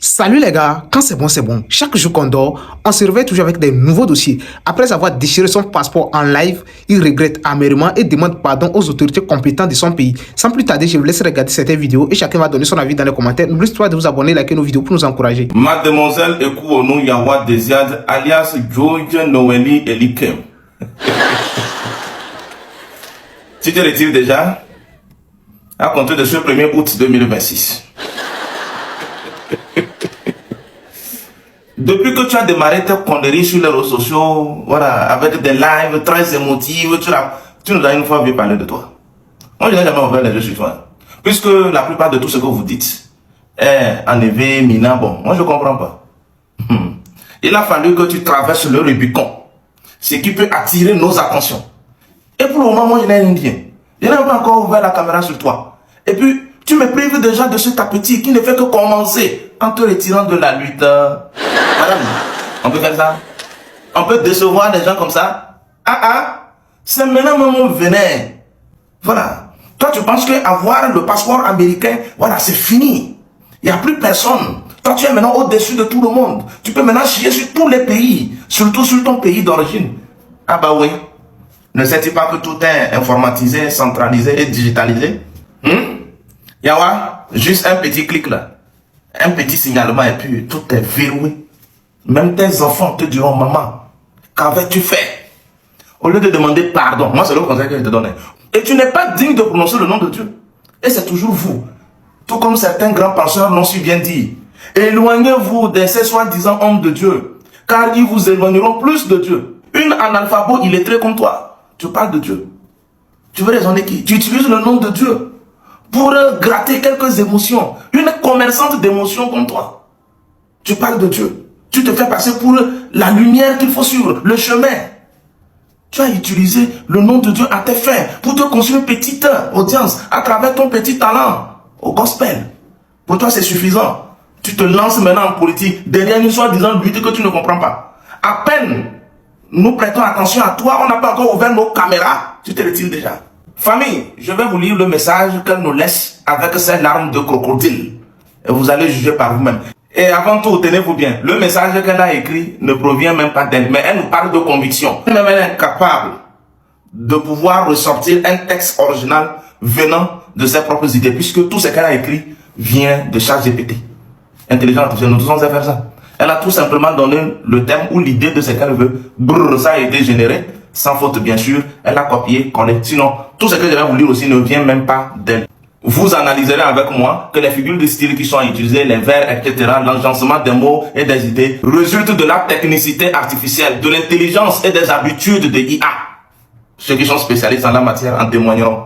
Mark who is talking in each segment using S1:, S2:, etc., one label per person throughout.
S1: Salut les gars, quand c'est bon, c'est bon. Chaque jour qu'on dort, on se réveille toujours avec des nouveaux dossiers. Après avoir déchiré son passeport en live, il regrette amèrement et demande pardon aux autorités compétentes de son pays. Sans plus tarder, je vous laisse regarder cette vidéo et chacun va donner son avis dans les commentaires. N'oubliez pas de vous abonner et liker nos vidéos pour nous encourager.
S2: Mademoiselle Ekouonou Yawa Desiad, alias George Noeli Elikem. Tu te retires déjà à compter de ce 1er août 2026. Depuis que tu as démarré tes conneries sur les réseaux sociaux, voilà, avec des lives très émotifs, tu nous as une fois vu parler de toi. Moi, je n'ai jamais ouvert les yeux sur toi. Puisque la plupart de tout ce que vous dites est enlevé, minant, bon, moi je ne comprends pas. Il a fallu que tu traverses le Rubicon, ce qui peut attirer nos attentions. Et pour le moment, moi je n'ai rien dit. Je n'ai pas encore ouvert la caméra sur toi. Et puis, tu me prives déjà de cet appétit qui ne fait que commencer en te retirant de la lutte. Madame, on peut faire ça? On peut décevoir des gens comme ça? C'est maintenant mon venin. Voilà. Toi, tu penses qu'avoir le passeport américain, voilà, c'est fini. Il n'y a plus personne. Toi, tu es maintenant au-dessus de tout le monde. Tu peux maintenant chier sur tous les pays, surtout sur ton pays d'origine. Ah bah oui. Ne sais-tu pas que tout est informatisé, centralisé et digitalisé? Yawa, juste un petit clic là. Un petit signalement et puis tout est verrouillé. Même tes enfants te diront, maman, qu'avais-tu fait? Au lieu de demander pardon, moi c'est le conseil que je te donne. Et tu n'es pas digne de prononcer le nom de Dieu. Et c'est toujours vous. Tout comme certains grands penseurs l'ont su bien dire. Éloignez-vous de ces soi-disant hommes de Dieu, car ils vous éloigneront plus de Dieu. Une analphabète illettrée comme toi, tu parles de Dieu. Tu veux raisonner qui? Tu utilises le nom de Dieu pour gratter quelques émotions. Une commerçante d'émotions comme toi. Tu parles de Dieu. Tu te fais passer pour la lumière qu'il faut suivre, le chemin. Tu as utilisé le nom de Dieu à tes fins pour te construire une petite audience à travers ton petit talent au gospel. Pour toi, c'est suffisant. Tu te lances maintenant en politique derrière une soi-disant lutte que tu ne comprends pas. À peine nous prêtons attention à toi, on n'a pas encore ouvert nos caméras, tu te retires déjà. Famille, je vais vous lire le message qu'elle nous laisse avec ses larmes de crocodile. Et vous allez juger par vous-même. Et avant tout, tenez-vous bien, le message qu'elle a écrit ne provient même pas d'elle, mais elle nous parle de conviction. Même elle est incapable de pouvoir ressortir un texte original venant de ses propres idées, puisque tout ce qu'elle a écrit vient de ChatGPT. Intelligent artificiel, nous tous on sait faire ça. Elle a tout simplement donné le thème ou l'idée de ce qu'elle veut. Brrr, ça a été généré, sans faute bien sûr. Elle a copié, collé. Sinon, tout ce que je vais vous lire aussi ne vient même pas d'elle. Vous analyserez avec moi que les figures de style qui sont utilisées, les vers, etc., l'agencement des mots et des idées, résultent de la technicité artificielle, de l'intelligence et des habitudes de IA. Ceux qui sont spécialistes en la matière en témoigneront.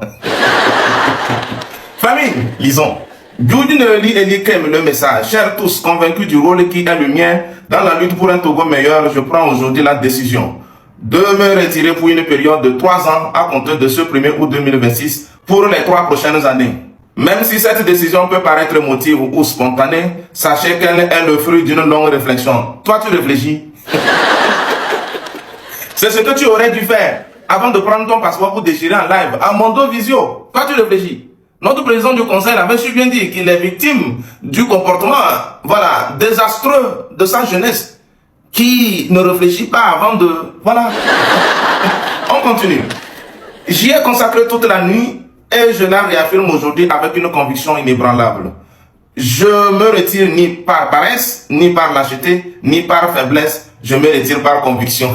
S2: Famille, lisons. George Noeli Elikem, le message. Chers tous, convaincus du rôle qui est le mien dans la lutte pour un Togo meilleur, je prends aujourd'hui la décision de me retirer pour une période de 3 ans à compter de ce 1er août 2026 pour les 3 prochaines années. Même si cette décision peut paraître émotive ou spontanée, sachez qu'elle est le fruit d'une longue réflexion. Toi, tu réfléchis. C'est ce que tu aurais dû faire avant de prendre ton passeport pour déchirer en live à Mondo Visio. Toi, tu réfléchis. Notre président du conseil avait su bien dire qu'il est victime du comportement, voilà, désastreux de sa jeunesse, qui ne réfléchit pas avant de... Voilà. On continue. J'y ai consacré toute la nuit et je la réaffirme aujourd'hui avec une conviction inébranlable. Je me retire ni par paresse, ni par lâcheté, ni par faiblesse. Je me retire par conviction.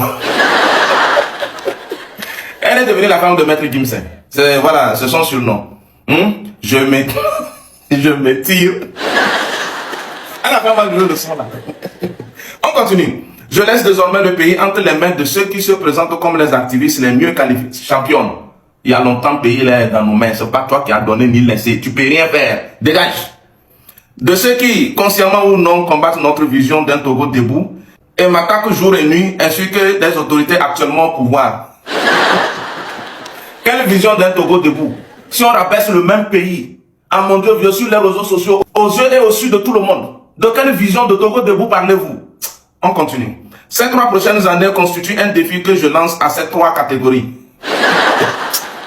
S2: Elle est devenue la femme de Maître Gimsen. C'est, voilà, c'est son surnom. Je me tire. Elle a fait mal de le son là. On continue. Je laisse désormais le pays entre les mains de ceux qui se présentent comme les activistes les mieux qualifiés. Championne. Il y a longtemps, le pays est dans nos mains. C'est pas toi qui as donné ni laissé. Tu peux rien faire. Dégage. De ceux qui, consciemment ou non, combattent notre vision d'un Togo debout et m'attaquent jour et nuit, ainsi que des autorités actuellement au pouvoir. Quelle vision d'un Togo debout? Si on rabaisse le même pays, à mon Dieu, vieux, sur les réseaux sociaux, aux yeux et au sud de tout le monde, de quelle vision de Togo debout parlez-vous? On continue. Ces 3 prochaines années constituent un défi que je lance à ces 3 catégories.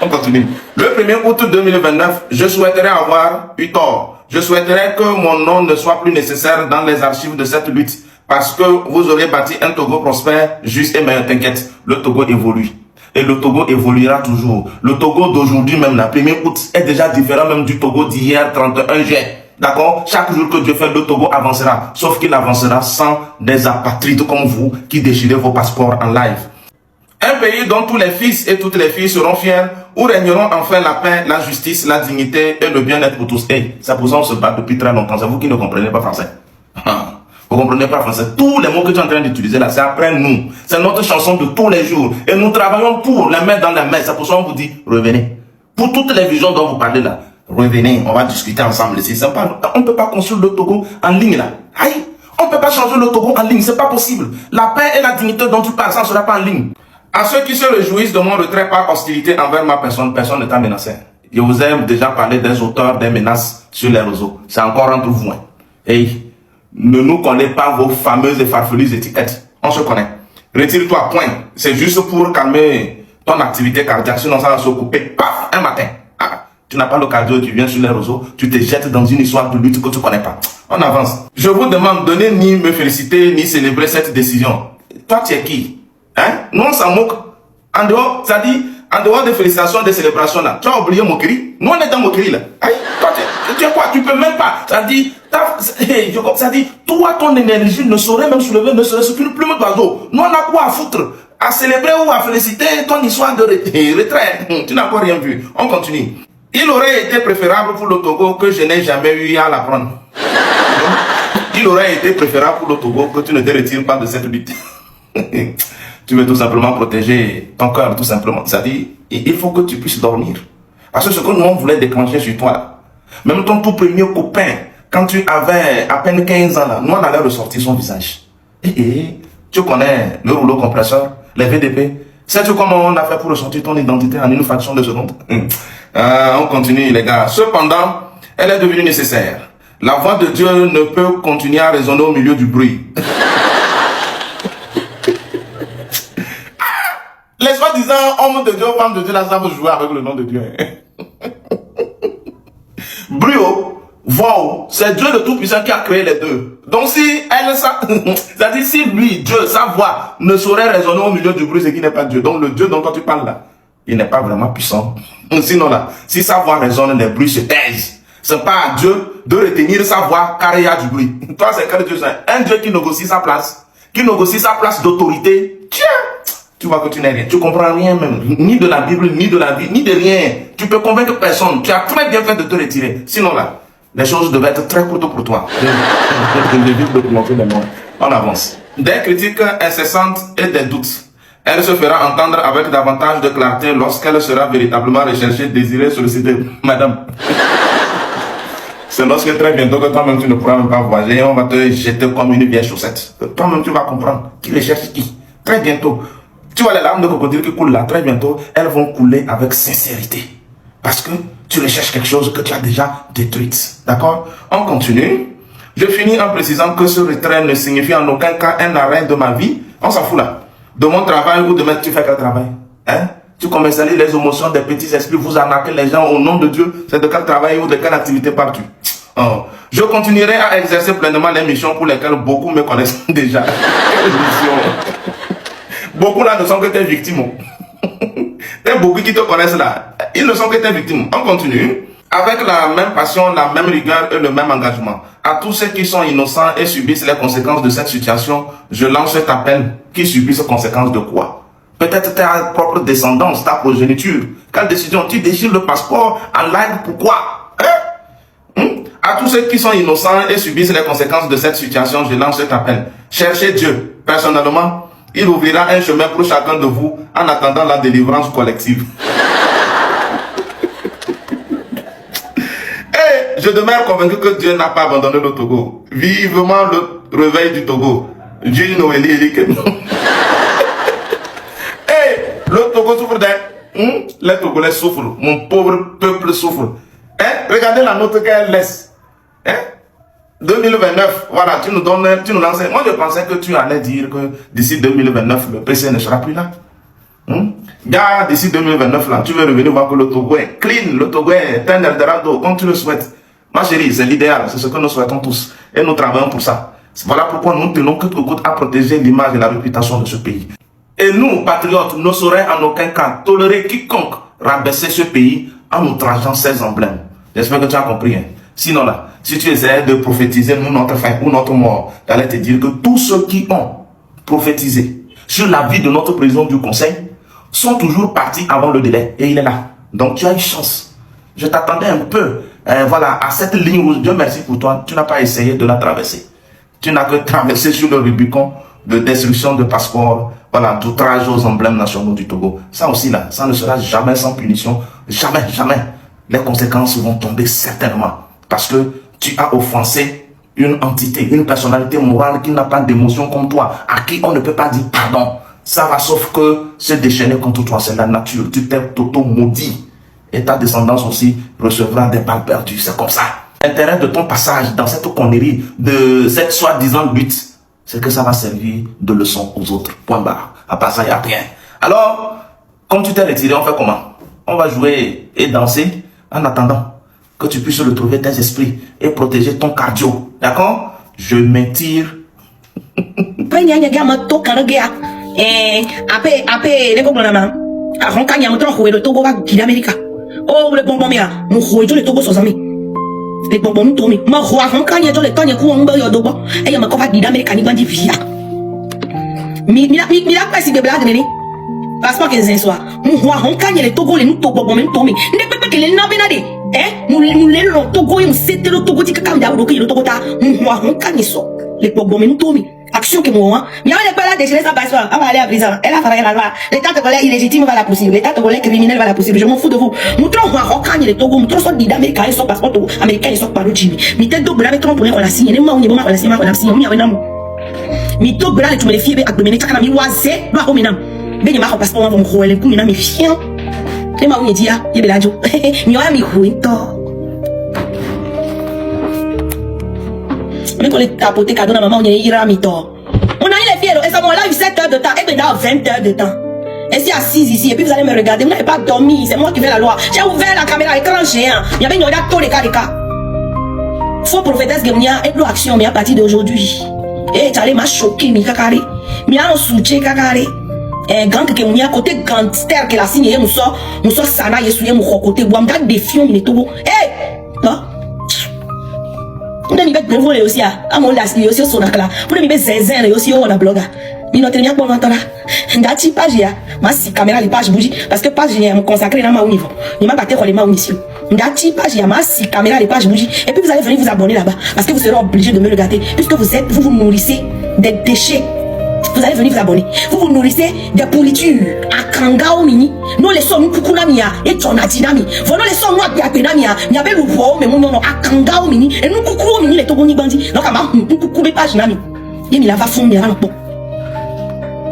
S2: On continue. Le 1er août 2029, je souhaiterais avoir eu tort. Je souhaiterais que mon nom ne soit plus nécessaire dans les archives de cette lutte parce que vous aurez bâti un Togo prospère, juste et meilleur. T'inquiète, le Togo évolue. Et le Togo évoluera toujours. Le Togo d'aujourd'hui, même la 1er août, est déjà différent même du Togo d'hier, 31 juillet. D'accord? Chaque jour que Dieu fait, le Togo avancera. Sauf qu'il avancera sans des apatrides comme vous qui déchirez vos passeports en live. Un pays dont tous les fils et toutes les filles seront fiers, où régneront enfin la paix, la justice, la dignité et le bien-être pour tous. Et c'est pour ça qu'on se bat depuis très longtemps. C'est vous qui ne comprenez pas français. Vous comprenez pas français. Tous les mots que tu es en train d'utiliser là, c'est après nous. C'est notre chanson de tous les jours. Et nous travaillons pour les mettre dans la main. C'est pour ça qu'on vous dit, revenez. Pour toutes les visions dont vous parlez là, revenez. On va discuter ensemble ici. On ne peut pas construire le Togo en ligne là. Aïe. On ne peut pas changer le Togo en ligne. C'est pas possible. La paix et la dignité dont tu parles, ça ne sera pas en ligne. À ceux qui se réjouissent de mon retrait par hostilité envers ma personne, personne ne t'a menacé. Je vous ai déjà parlé des auteurs des menaces sur les réseaux. C'est encore entre vous. Hein. Hey, ne nous connais pas vos fameuses et farfelues étiquettes. On se connaît. Retire-toi, point. C'est juste pour calmer ton activité cardiaque, sinon ça va se couper. Paf, un matin. Ah, tu n'as pas le cardio, tu viens sur les réseaux, tu te jettes dans une histoire de lutte que tu ne connais pas. On avance. Je vous demande de ne ni me féliciter, ni célébrer cette décision. Toi, tu es qui? Hein? Nous, on s'en moque. En dehors, ça dit, en dehors des félicitations, des célébrations là, tu as oublié moquerie. Nous, on est dans moquerie là. Aïe, toi, tu es quoi? Tu peux même pas. Ça dit, ça dit, toi, ton énergie ne saurait même soulever, ne serait-ce qu'une plume d'oiseau. Nous, on a quoi à foutre? À célébrer ou à féliciter ton histoire de retrait. Tu n'as pas rien vu. On continue. Il aurait été préférable pour le Togo que je n'ai jamais eu à l'apprendre. Il aurait été préférable pour le Togo que tu ne te retires pas de cette lutte. Tu veux tout simplement protéger ton cœur, tout simplement. C'est-à-dire, il faut que tu puisses dormir. Parce que ce que nous, on voulait déclencher sur toi, là, même ton tout premier copain, quand tu avais à peine 15 ans, là, nous, on allait ressortir son visage. Tu connais le rouleau compresseur, les VDP. Sais-tu comment on a fait pour ressortir ton identité en une fraction de seconde? On continue, les gars. Cependant, elle est devenue nécessaire. La voix de Dieu ne peut continuer à résonner au milieu du bruit. Les soi-disant hommes de Dieu, femmes de Dieu, là, ça veut jouer avec le nom de Dieu. Brio, voix, c'est Dieu le Tout-Puissant qui a créé les deux. Donc si elle, c'est-à-dire si lui, Dieu, sa voix ne saurait résonner au milieu du bruit, c'est qu'il n'est pas Dieu. Donc le Dieu dont toi tu parles là, il n'est pas vraiment puissant. Sinon là, si sa voix résonne, les bruits se taisent. C'est pas à Dieu de retenir sa voix car il y a du bruit. Toi, c'est quel Dieu? C'est un Dieu qui négocie sa place, qui négocie sa place d'autorité. Tiens! Tu vois que tu n'es rien. Tu comprends rien même. Ni de la Bible, ni de la vie, ni de rien. Tu peux convaincre personne. Tu as très bien fait de te retirer. Sinon là, les choses devaient être très courtes pour toi. On avance. Des critiques incessantes et des doutes. Elle se fera entendre avec davantage de clarté lorsqu'elle sera véritablement recherchée, désirée, sollicitée. Madame. C'est lorsque très bientôt que toi-même tu ne pourras même pas voyager et on va te jeter comme une vieille chaussette. Toi-même tu vas comprendre qui recherche qui. Très bientôt. Tu vois les larmes de crocodile qui coulent là, très bientôt, elles vont couler avec sincérité. Parce que tu recherches quelque chose que tu as déjà détruite. D'accord? On continue. Je finis en précisant que ce retrait ne signifie en aucun cas un arrêt de ma vie. On s'en fout là. De mon travail ou de mettre, tu fais quel travail? Hein? Tu commercialises les émotions des petits esprits, vous arnaquez les gens au nom de Dieu. C'est de quel travail ou de quelle activité pars-tu? Oh. Je continuerai à exercer pleinement les missions pour lesquelles beaucoup me connaissent déjà. Beaucoup là ne sont que tes victimes. T'es beaucoup qui te connaissent là. Ils ne sont que tes victimes. On continue. Avec la même passion, la même rigueur et le même engagement. À tous ceux qui sont innocents et subissent les conséquences de cette situation, je lance cet appel. Qui subissent les conséquences de quoi? Peut-être ta propre descendance, ta progéniture. Quelle décision? Tu déchires le passeport en live, pourquoi? À tous ceux qui sont innocents et subissent les conséquences de cette situation, je lance cet appel. Cherchez Dieu. Personnellement, il ouvrira un chemin pour chacun de vous en attendant la délivrance collective. Et je demeure convaincu que Dieu n'a pas abandonné le Togo. Vivement le réveil du Togo. Dieu Noélie Eric. Et le Togo souffre d'un... Les Togolais souffrent. Mon pauvre peuple souffre. Regardez la note qu'elle laisse. 2029, voilà, tu nous lances. Moi, je pensais que tu allais dire que d'ici 2029, le PC ne sera plus là. D'ici 2029, là, tu veux revenir voir que le Togo est clean, le Togo est un Eldorado, comme tu le souhaites. Ma chérie, c'est l'idéal, c'est ce que nous souhaitons tous. Et nous travaillons pour ça. Voilà pourquoi nous tenons coûte que coûte à protéger l'image et la réputation de ce pays. Et nous, patriotes, ne saurions en aucun cas tolérer quiconque rabaisser ce pays en outrageant ses emblèmes. J'espère que tu as compris. Hein. Sinon là, si tu essaies de prophétiser notre fin ou notre mort, j'allais te dire que tous ceux qui ont prophétisé sur la vie de notre président du conseil sont toujours partis avant le délai. Et il est là. Donc tu as une chance. Je t'attendais un peu voilà, à cette ligne rouge. Dieu merci pour toi. Tu n'as pas essayé de la traverser. Tu n'as que traversé sur le Rubicon de destruction de passeports, voilà, d'outrage aux emblèmes nationaux du Togo. Ça aussi là, ça ne sera jamais sans punition. Jamais, jamais. Les conséquences vont tomber certainement. Parce que tu as offensé une entité, une personnalité morale qui n'a pas d'émotion comme toi, à qui on ne peut pas dire pardon. Ça va sauf que se déchaîner contre toi, c'est la nature. Tu t'es auto-maudit. Et ta descendance aussi recevra des balles perdues. C'est comme ça. L'intérêt de ton passage dans cette connerie, de cette soi-disant lutte, c'est que ça va servir de leçon aux autres. Point barre. À part ça, il n'y a rien. Alors, comme tu t'es retiré, on fait comment? On va jouer et danser en attendant que tu puisses retrouver tes esprits et protéger ton cardio. D'accord? Je m'étire.
S3: Oh, le bonbon, mon rouge, le Togo, sans amis. Les bonbons, nous tournent. Ma roi, on gagne dans le temps, il y a un peu de bon. Et il y a ma copine d'Amérique, il dit via. Mila pas si de blague, n'est parce que c'est soir. Mon roi, on gagne les Togo, les nous Togo, bon, même tombé. Ne peut pas que les nabénades. Nous les Togo, nous c'était le Togo, qui comme d'abord, le Togo, mon roi, on gagne ça. Les bonbons, mais nous tombé. Action que moi, mais elle est pas là, déchirer sa passoire, elle va aller à prison, elle a fait la loi. L'état de colère illégitime va la poursuivre, l'état de colère criminel va la poursuivre, je m'en fous de vous. Nous trouvons un rocagne les Togo, nous trouvons des Américains, ils sont passeport américain, ils sont par le Jimmy. Mais t'es double avec ton pour les signer, les mains, on y va, on la signer, on la signer, on y va, mais double là, tu me les fiers, avec le ménage, tu as mis oisé, va au ménam. Ben, il m'a passeport, on va me rouler, les coups, il m'a mis fier. Les mains, on y dit, il y a des mais on a mis rouler, mais pour les tapoter cadeau, maman, on y ira, mi-tort. On a eu les filles, et ça m'a eu 7 heures de temps, et puis dans 20 heures de temps. Et si assise ici, et puis vous allez me regarder, vous n'avez pas dormi, c'est moi qui fais la loi. J'ai ouvert la caméra, écran géant. Il y avait une autre tous les cas. Faux prophétesse Gemnia, et plus action, mais à partir d'aujourd'hui. Et tu allais m'a choqué, mi kakari. Mi a un soutien kakari. Et gang que Gemnia, côté gangster, que la signe, nous sort sana, yesouye, mon côté, bois, m'date des fions, mi tout. Eh! Non? On a mis des brevets aussi à mon las aussi sur la cla. On a mis des zézins aussi au la blog. Mais notre lien pour l'entendre. Ndati page ya. Ma si caméra les pages bougie parce que page ya me consacrer dans ma niveau. Il m'a battu les mains mission. Ndati page ya ma si caméra les pages bougie et puis vous allez venir vous abonner là-bas parce que vous serez obligé de me regarder puisque vous nourrissez des déchets. Vous allez venir vous abonner. Vous nourrissez des pourritures. À Kangao mini. Nous les sommes coucou la mia. Et ton adinami. Vous les sommes moi qui a penamia. Il y avait le bois, mais mon nom à Kangao mini. Et nous coucou mini les togoni bandits. Donc à ma coucou les pages nami. Et il a va fondre dans le pot.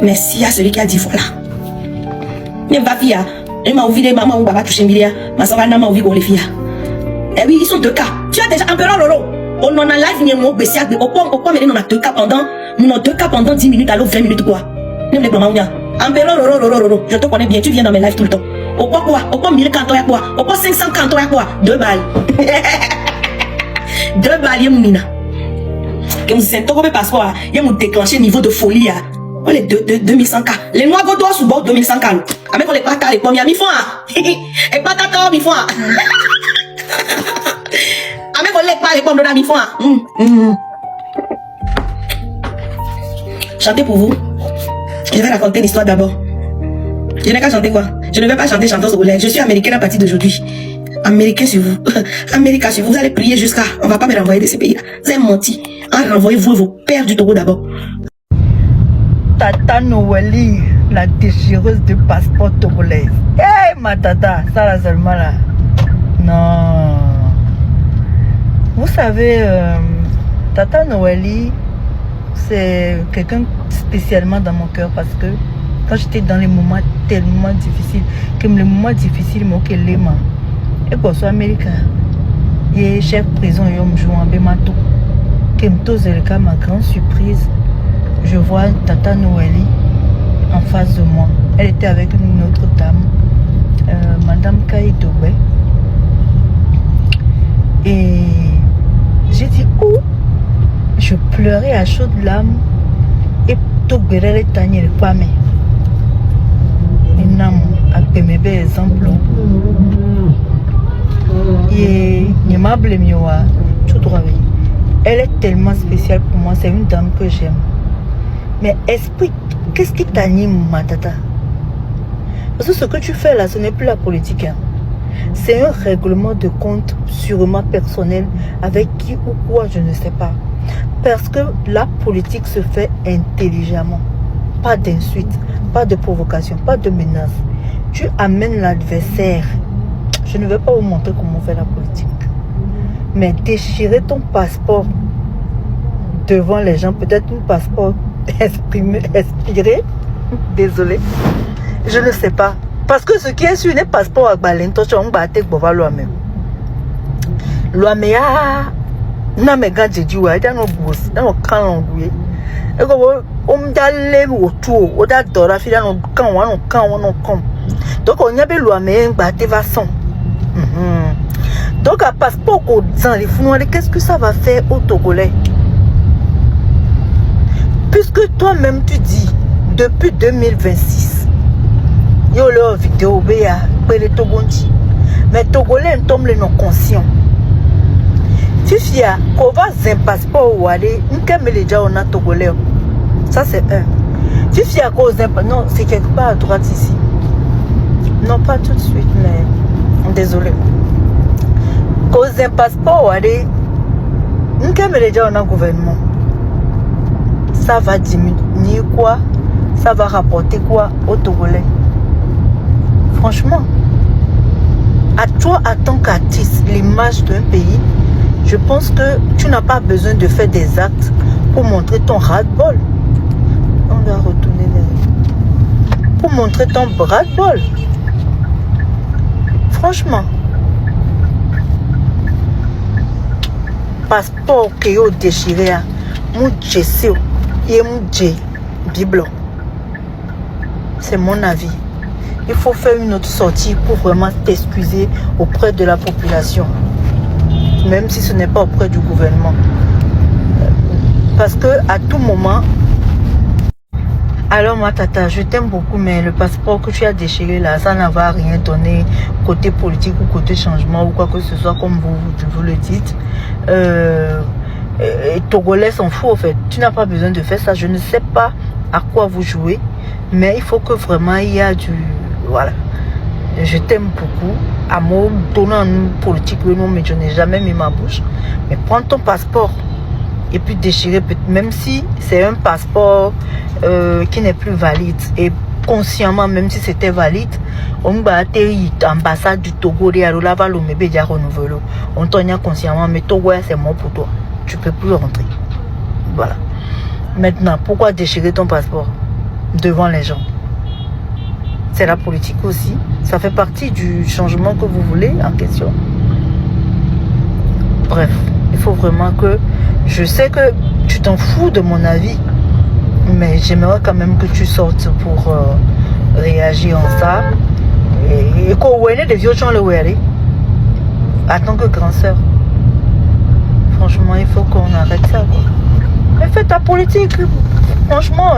S3: Merci à celui qui a dit voilà. Mais va via. Et m'a ouvert maman ou baba toucher milia. Ma savana m'a ouvert les filles. Eh oui, ils sont deux cas. Tu as déjà un peu lolo. On en a live ni mo besiak de opom mais on a deux cas pendant 10 minutes alors 20 minutes quoi. Nem les blamaounia. Ambelo roro. Je te connais bien, tu viens dans mes lives tout le temps. Opom quoi? Opom 1000 cantons à quoi? Opom 500 cantons à quoi? 2 balles. 2 balles yemina. Que vous êtes trop passeport, il me déclencher niveau de folie là. On les 2100 cas. Les noirs godois sous bord 2100 cas. Avec les patas les pommes mi font. Et patata mi font. Avec les pommes de mi font. Chantez pour vous. Je vais raconter l'histoire d'abord. Je n'ai qu'à chanter quoi? Je ne vais pas chanter chanteuse au lait. Je suis américaine à partir d'aujourd'hui. Américain sur vous. Américain sur vous. Vous allez prier jusqu'à. On va pas me renvoyer de ces pays-là. Vous avez menti. Renvoyez-vous vos pères du Togo d'abord.
S4: Tata Noélie, la déchireuse de passeport togolaise. Eh, ma tata, ça là seulement là. Non. Vous savez, Tata Noélie, c'est quelqu'un spécialement dans mon cœur parce que quand j'étais dans les moments tellement difficiles, comme les moments difficiles, moi, que les mains, et qu'on soit américain, et chef prison, il me joue en bémato, que me ma grande surprise, je vois Tata Noélie en face de moi. Elle était avec une autre dame, Madame Kaïdoué. Et coup, je pleurais à chaudes larmes et tout guérir tani le pame. Inam a pemebe exemple. Et aimable miwa tout droit. Elle est tellement spéciale pour moi, c'est une dame que j'aime. Mais explique, qu'est-ce qui t'anime, ma tata? Parce que ce que tu fais là, ce n'est plus la politique. Hein. C'est un règlement de compte sûrement personnel avec qui ou quoi, je ne sais pas. Parce que la politique se fait intelligemment. Pas d'insuite, pas de provocation, pas de menace. Tu amènes l'adversaire. Je ne vais pas vous montrer comment on fait la politique. Mais déchirer ton passeport devant les gens, peut-être un passeport expiré, désolé, je ne sais pas. Parce que ce qui est sur les passeports à Balento, tu vas te voir l'homme. L'homme n'a pas gardé du ouais, dans nos bourses, dans nos camps, et comme on d'aller autour, on adore la fille dans nos camps, donc on y a besoin l'homme, bah va son. Donc à passeport dans les fous, qu'est-ce que ça va faire aux Togolais? Puisque toi-même tu dis depuis 2026, yo leur vidéo béa les Togonti, mais Togolais tombent les non conscients. Fifia, qu'on va un passeport ou aller, une caméra déjà on a Togolais. Ça c'est un. Fifia cause non, c'est quelque part à droite ici. Non pas tout de suite, mais désolé. Cause un passeport ou aller, une caméra déjà on a gouvernement. Ça va diminuer quoi? Ça va rapporter quoi aux Togolais? Franchement, à toi, en tant qu'artiste, l'image d'un pays, je pense que tu n'as pas besoin de faire des actes pour montrer ton ras-le-bol. On doit retourner les... Pour montrer ton ras-le-bol. Franchement. Passeport que yo déchiré, mon Jessio et mon J Bible. C'est mon avis. Il faut faire une autre sortie pour vraiment t'excuser auprès de la population. Même si ce n'est pas auprès du gouvernement. Parce que à tout moment... Alors ma tata, je t'aime beaucoup, mais le passeport que tu as déchiré là, ça n'a rien donné côté politique ou côté changement ou quoi que ce soit, comme vous le dites. Togolais s'en fout en fait. Tu n'as pas besoin de faire ça. Je ne sais pas à quoi vous jouez, mais il faut que vraiment il y a du... Voilà. Je t'aime beaucoup. Amour, donnant une politique, non, mais je n'ai jamais mis ma bouche. Mais prends ton passeport et puis déchirer, même si c'est un passeport qui n'est plus valide. Et consciemment, même si c'était valide, on va atterrir l'ambassade du Togo, on t'en a consciemment, mais Togo, c'est mort pour toi. Tu ne peux plus rentrer. Voilà. Maintenant, pourquoi déchirer ton passeport devant les gens? C'est la politique aussi. Ça fait partie du changement que vous voulez en question. Bref, il faut vraiment que... Je sais que tu t'en fous de mon avis, mais j'aimerais quand même que tu sortes pour réagir en ça. Et qu'on ait des vieux gens le wear. En tant que grande sœur. Franchement, il faut qu'on arrête ça. Quoi. Mais fais ta politique. Franchement,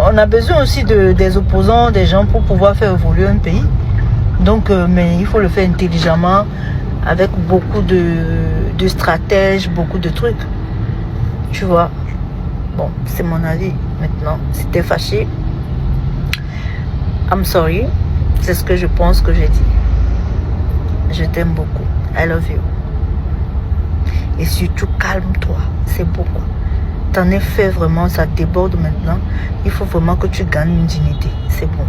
S4: on a besoin aussi des opposants, des gens pour pouvoir faire évoluer un pays. Donc, mais il faut le faire intelligemment, avec beaucoup de stratèges, beaucoup de trucs. Tu vois. Bon, c'est mon avis. Maintenant, si t'es fâché, I'm sorry. C'est ce que je pense que j'ai dit. Je t'aime beaucoup. I love you. Et surtout, calme-toi. C'est beaucoup. T'en es fait vraiment, ça déborde maintenant. Il faut vraiment que tu gagnes une dignité. C'est bon.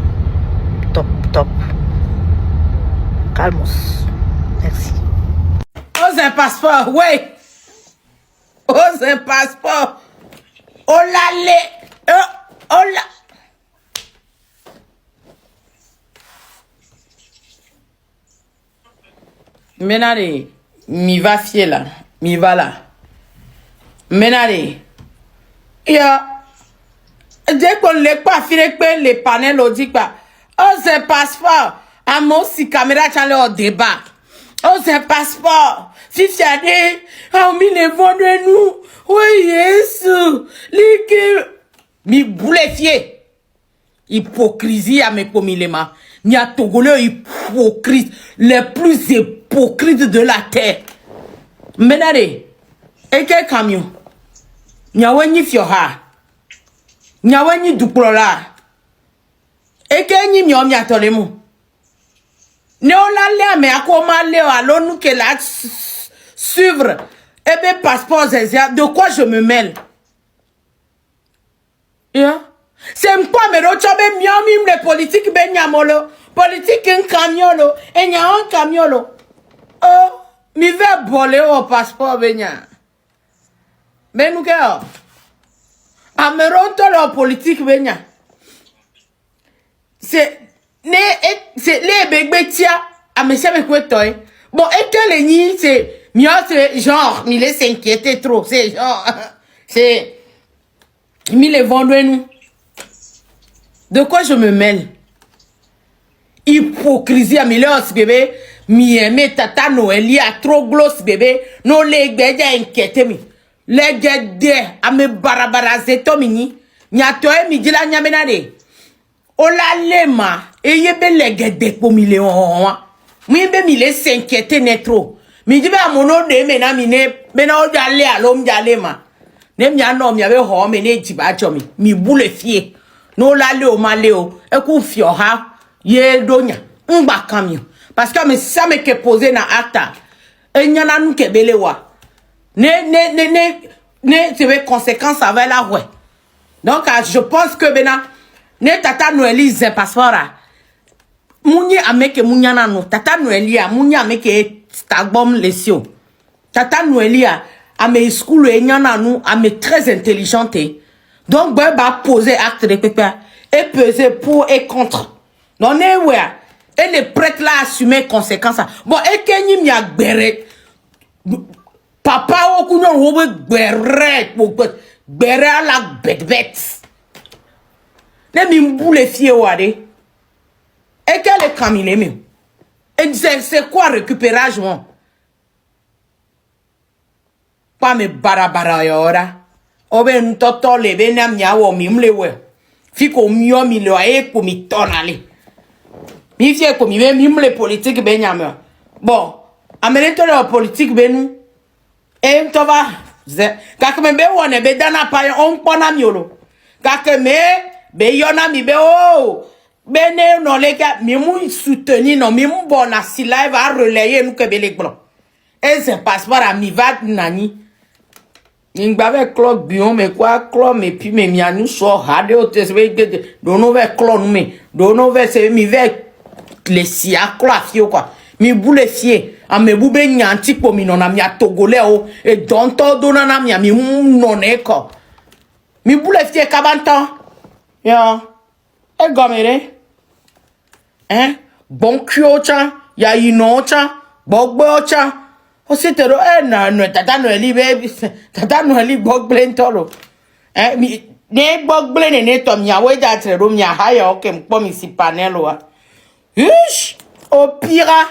S4: Top, top. Calmos. Merci.
S3: Ose un passeport, oui. Ose un passeport. Oh là les. Oh là. Maintenant, mi va fier là. Mi va là. Maintenant, ya. Dès qu'on ne pas filer que les panels au dit pas. Ose un passeport. À mon si caméra channel au débat.
S5: Oh, c'est passeport. Fils Adé, oh, mi les vend de nous. Oui, Yesu. Ligue. Mi boule fier. Hypocrisie à mes comilema. Ni a Togolais hypocrite. Les plus hypocrites de la terre. Menade. Et quel camion? Nyawenyi fioha. Nyawenyi duplola. Et quel n'y m'y a tolemu? Ne la mais à comment léo allons nous que là suivre et bien passeport de quoi je me mêle yeah? C'est pas me rochabe miam les politiques ben yamolo politique un camion et y a un camion oh mi vais voler au passeport benya ben nous que ameroto le politique benya c'est les bébétia à me faire quoi toi bon et que les nids c'est mieux c'est genre il est s'inquiéter trop c'est genre c'est mi les vendre nous de quoi je me mêle hypocrisie à milieu bébé mi aimer tata Noël il y a trop gloss bébé non les gars inquiété mi les gars à me barabara zeto mini nya toi mi dit la nya menade ola lema et yebe legede po million mi be mi le s'inquiéter net trop mi dibe amono de mena mi ne mena o jale alom jale ma ne mi ano mi ave ho me ne jiba chomi mi boule fie no la le o ma le o e ku fio ha ye donya ngba camion parce que me ça me que poser na acta e nyana nu ke belewa ne c'est les conséquences avec la ouais donc je pense que bena ne tata Noëli passeport munye ameke munyana no tata Noëli munye ameke stagbom lesio tata Noëli ame school enyana no ame très intelligente donc ba poser acte de pépé et peser pour et contre non ne ouais et les prêtres là assumer conséquences bon et kenyi mi agbere papa okunyo wo gbere la bête ne mi boule fier wade et quel est camille même et c'est quoi récupérage moi pas me barabara yora obe ntoto le bena miawo mi mlewe fiko mio mi lo e ko mi tonale mi fie ko mi mle politique benyame bon amelento le politique benu e mtova ze kakme be wona be dana pa on pona miolo kakme be yona mi be oh bene non les gars mi mu soutenir non mi mu bon si live a relayer nous que be les blancs et c'est passeport à mi va nani ngbabe club bion me quoi club me puis me mianu so hade o te se do no ve club me do no ve se mi ve les sia club fio quoi mi boule fier a me bube nyanti po mi non mi a togolais o et donto dona na mi non eko mi boule fier kabantan ya e gomere hein bon kyocha ya inocha bogbocha o sitero na tata Noëli baby tata Noëli bogble ntolo mi ne bogble ne to mi awe da tre ro mi haya o ke mpo mi si panelo ish o pira